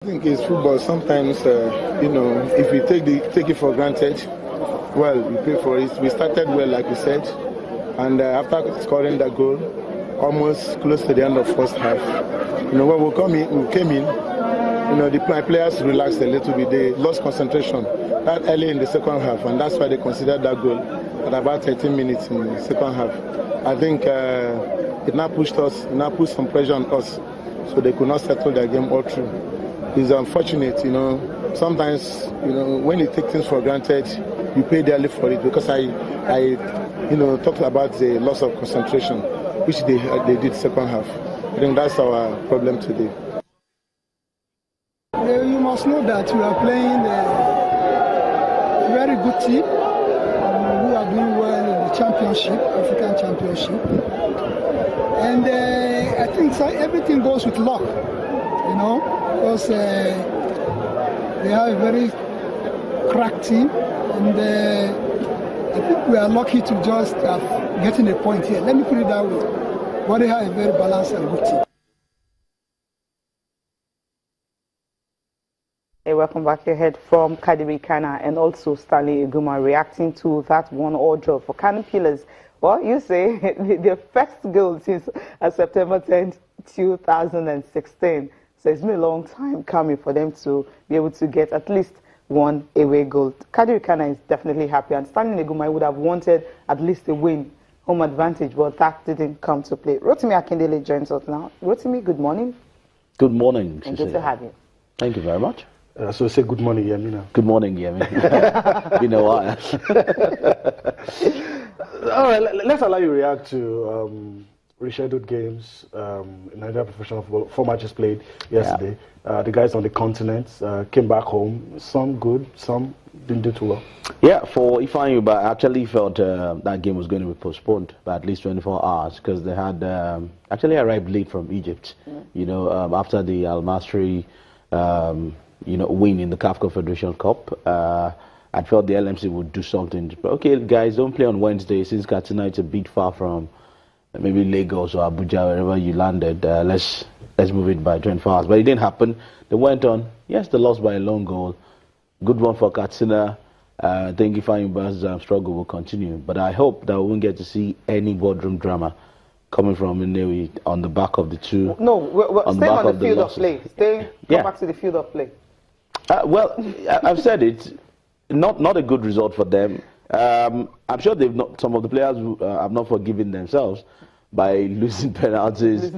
I think it's football. Sometimes, if we take it for granted, well, we pay for it. We started well, like we said, and after scoring that goal, almost close to the end of first half, when we came in, my players relaxed a little bit. They lost concentration that early in the second half, and that's why they considered that goal at about 13 minutes in the second half. I think it now pushed some pressure on us, so they could not settle their game all through. It's unfortunate, sometimes, when you take things for granted, you pay dearly for it, because I talked about the loss of concentration, which they did second half. I think that's our problem today. You must know that we are playing a very good team who are doing well in the championship, African Championship. And I think everything goes with luck, because they have a very cracked team, and I think we are lucky to just have getting a point here. Let me put it that way. But they have a very balanced and good team. Hey, welcome back. You heard from Kadiri Kana and also Stanley Iguma reacting to that 1-1 draw for Kano Pillars. Well, you say their first goal since September 10th, 2016. So it's been a long time coming for them to be able to get at least one away goal. Kadiri Kana is definitely happy, and Stanley Iguma would have wanted at least a win, home advantage, but that didn't come to play. Rotimi Akindele joins us now. Rotimi, good morning. Good morning. And good to have you. Thank you very much. So say good morning, Yemi now. Good morning, Yemi. Been a while. All right, let's allow you to react to rescheduled games in Nigeria professional football. 4 matches played yesterday. Yeah. The guys on the continent came back home. Some good, some didn't do too well. Yeah, for Ifeanyi, but I actually felt that game was going to be postponed by at least 24 hours because they had actually arrived late from Egypt. Yeah. After the Al Masry win in the CAF Confederation Cup. I felt the LMC would do something. Okay, guys, don't play on Wednesday since Katsina is a bit far from maybe Lagos or Abuja, wherever you landed. Let's move it by 24 hours. But it didn't happen. They went on. Yes, they lost by a long goal. Good one for Katsina. I think Ifeanyi's struggle will continue. But I hope that we won't get to see any boardroom drama coming from Nnewi on the back of the two. No, stay on the field of play. Come back to the field of play. Well, I've said it. Not a good result for them. I'm sure some of the players have not forgiven themselves by losing penalties.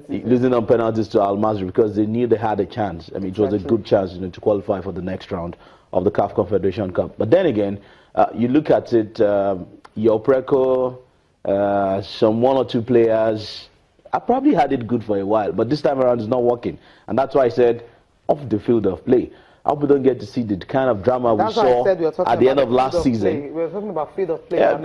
Losing on penalties to Al Masry because they knew they had a chance. I mean, it was a good chance, to qualify for the next round of the CAF Confederation Cup. But then again, you look at it, Yopreko, some 1 or 2 players, I probably had it good for a while, but this time around it's not working. And that's why I said, off the field of play. I hope we don't get to see the kind of drama we saw at the end of last season. We're talking about field of play. Yeah,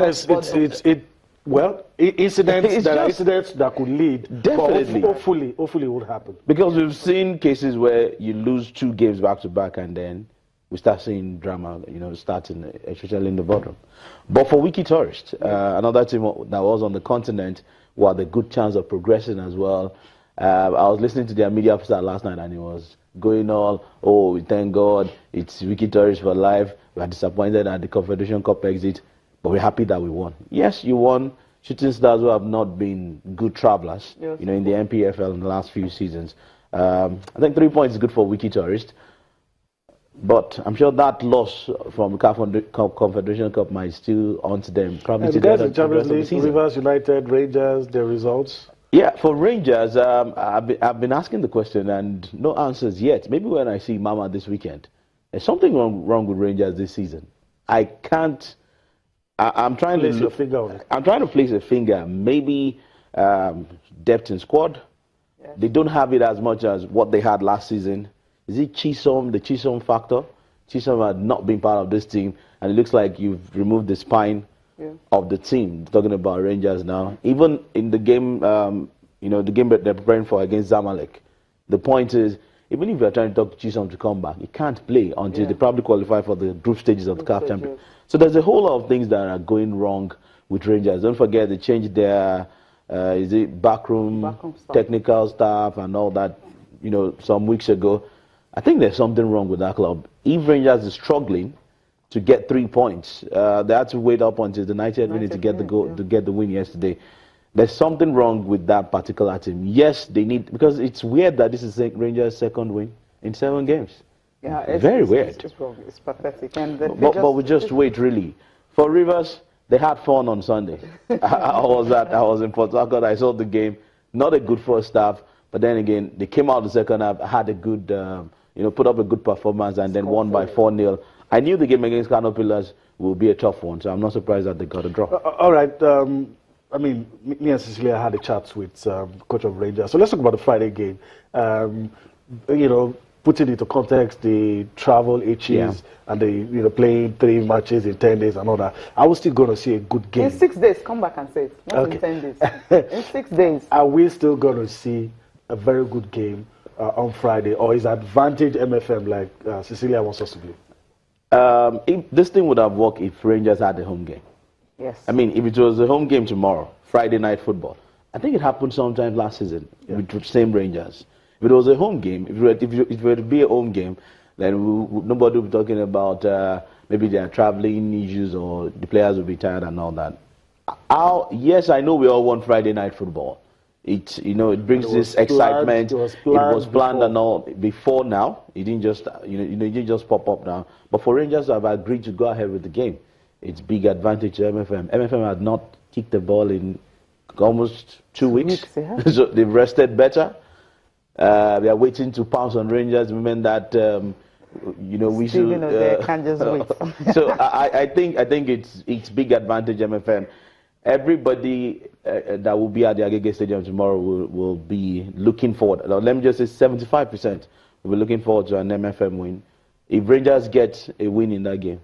incidents that could lead. Definitely. Hopefully it will happen. Because we've seen cases where you lose 2 games back to back and then we start seeing drama, starting, especially in the bottom. But for Wiki Tourist, another team that was on the continent who had a good chance of progressing as well. I was listening to their media officer last night and he was going all, oh, thank God, it's Wiki Tourist for life. We are disappointed at the Confederation Cup exit, but we're happy that we won. Yes, you won. Shooting Stars who have not been good travelers, yes, in the NPFl in the last few seasons. I think 3 points is good for Wiki Tourist. But I'm sure that loss from the Confederation Cup might still haunt them. Probably the guys in Champions League, Rivers United, Rangers, their results. Yeah, for Rangers, I've been asking the question and no answers yet. Maybe when I see Mama this weekend. There's something wrong with Rangers this season. I can't. I'm trying to place your finger on it. I'm trying to place a finger. Maybe depth in squad. Yes. They don't have it as much as what they had last season. Is it Chisom, the Chisom factor? Chisom had not been part of this team, and it looks like you've removed the spine of the team. Talking about Rangers now. Even in the game, the game that they're preparing for against Zamalek, the point is, even if you're trying to talk to Chisom to come back, he can't play until they probably qualify for the group stages of the CAF Champions. So there's a whole lot of things that are going wrong with Rangers. Don't forget they changed their backroom technical staff and all that, some weeks ago. I think there's something wrong with that club. If Rangers is struggling to get 3 points, they had to wait up until the 90th minute to get the goal, to get the win yesterday. There's something wrong with that particular team. Yes, they need, because it's weird that this is Rangers' second win in 7 games. Yeah, it's very weird. It's wrong. It's pathetic. And but we just wait, really. For Rivers, they had fun on Sunday. I was in Port Harcourt. I saw the game. Not a good first half, but then again, they came out the second half, had a good, put up a good performance, and then won by 4-0. I knew the game against Kano Pillars will be a tough one, so I'm not surprised that they got a draw. All right. I mean, me and Cecilia had a chat with coach of Rangers. So let's talk about the Friday game. Putting into context the travel issues and the playing 3 matches in 10 days and all that. I was still going to see a good game. In 6 days, come back and say it. Not in 10 days. In 6 days. Are we still going to see a very good game on Friday, or is advantage MFM like Cecilia wants us to believe? This thing would have worked if Rangers had a home game. Yes. I mean, if it was a home game tomorrow, Friday night football, I think it happened sometime last season with the same Rangers. If it was a home game, if it were to be a home game, then nobody would be talking about maybe their traveling issues or the players will be tired and all that. Yes, I know we all want Friday night football. It brings this excitement. It was planned and all before now. It didn't just it didn't just pop up now. But for Rangers to have agreed to go ahead with the game, it's big advantage to MFM. MFM had not kicked the ball in almost 2 weeks, so they've rested better. They are waiting to pounce on Rangers. Women that we should. Can't just wait. So I think it's big advantage MFM. Everybody that will be at the Agege Stadium tomorrow will be looking forward. Let me just say 75% will be looking forward to an MFM win. If Rangers get a win in that game,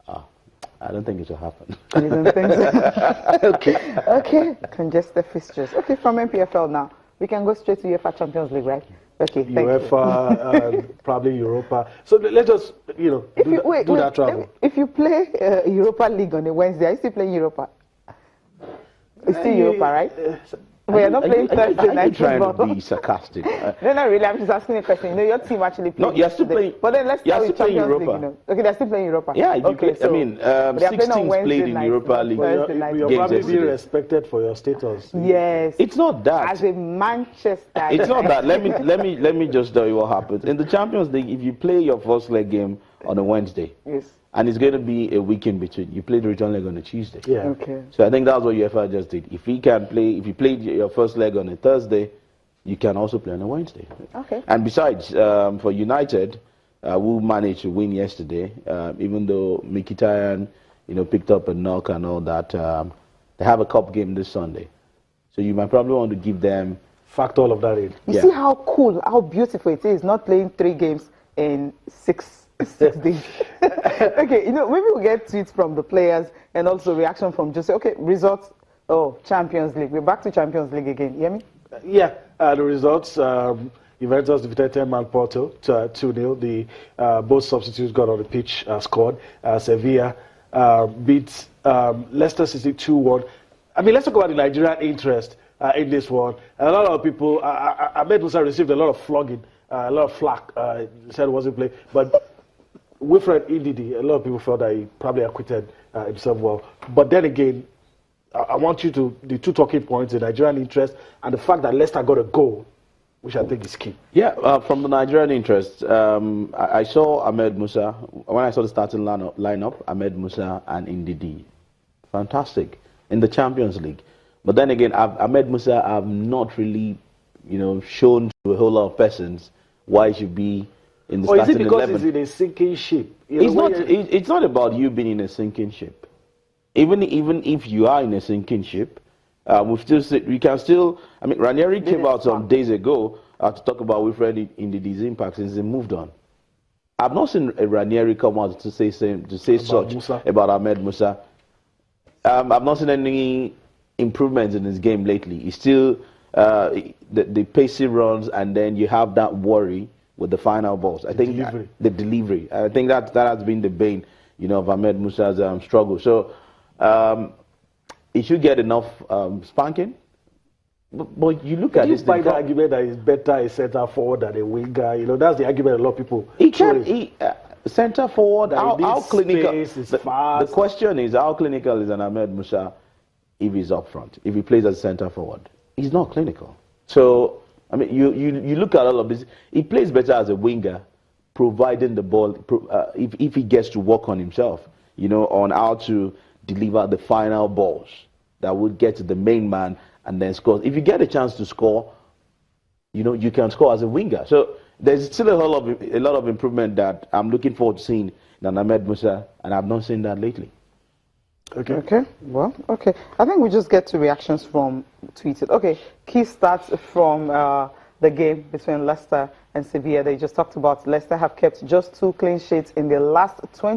I don't think it will happen. You don't think so? Okay. Okay. Congested fixtures. Okay, from NPFl now. We can go straight to UEFA Champions League, right? Okay, thank UEFA, probably Europa. So let's just, do that travel. If you play Europa League on a Wednesday, are you still playing Europa? It's still Europa, right? We are not playing Thursday night football. Trying football. to be sarcastic. No, not really. I'm just asking a question. Your team actually plays. No, you're still playing. But then let's start with Champions Europa. League. Okay, they're still playing Europa. Yeah, okay. I mean, 6 teams played in Europa League. You're probably being respected for your status. Yes. It's not that. As a Manchester. It's not that. Let me just tell you what happens in the Champions League. If you play your first leg game on a Wednesday, yes, and it's going to be a week in between, you play the return leg on a Tuesday. Yeah. Okay. So I think that's what UEFA just did. If you played your first leg on a Thursday, you can also play on a Wednesday. Okay. And besides, for United, who managed to win yesterday, even though Mkhitaryan, picked up a knock and all that, they have a cup game this Sunday. So you might probably want to give them. Factor all of that in. You see how cool, how beautiful it is, not playing 3 games in 6 days. Okay, maybe we'll get tweets from the players and also reaction from Jose. Okay, results. Oh, Champions League. We're back to Champions League again. You hear me? Yeah, the results. Juventus defeated 10-man Porto 2-0. The both substitutes got on the pitch, scored. Sevilla beat Leicester City 2-1. I mean, let's talk about the Nigerian interest in this one. And a lot of people, Ahmed Musa received a lot of flogging, a lot of flack. Said it wasn't playing, but Wilfred Ndidi, a lot of people felt that he probably acquitted himself well. But then again, I want you to, the 2 talking points, the Nigerian interest and the fact that Leicester got a goal, which I think is key. Yeah, from the Nigerian interest, I saw Ahmed Musa. When I saw the starting lineup, Ahmed Musa and Ndidi. Fantastic. In the Champions League. But then again, Ahmed Musa have not really, shown to a whole lot of persons why he should be in the starting 11. Is it because he's in a sinking ship? It's not about you being in a sinking ship. Even if you are in a sinking ship, we can still. I mean, Ranieri came out some days ago to talk about Wilfred Ndidi's impact since he moved on. I've not seen Ranieri come out to say such Musa. About Ahmed Musa. I've not seen any improvements in his game lately. He's still the pacey runs, and then you have that worry with the final balls. I think the delivery. I think that has been the bane, of Ahmed Musa's struggle. So he should get enough spanking. But you look at this. By the argument that it's better a centre forward than a winger, you know, that's the argument a lot of people. Centre forward. How clinical? The question is, how clinical is an Ahmed Musa if he's up front? If he plays as centre forward, he's not clinical. So I mean, you look at all of this. He plays better as a winger, providing the ball. If he gets to work on himself, you know, on how to deliver the final balls that would get to the main man and then score. If you get a chance to score, you know, you can score as a winger. So there's still a lot of improvement that I'm looking forward to seeing in Ahmed Musa, and I've not seen that lately. Okay. Okay. Well, okay. I think we just get to reactions from tweeted. Okay. Key stats from the game between Leicester and Sevilla. They just talked about Leicester have kept just 2 clean sheets in their last 20.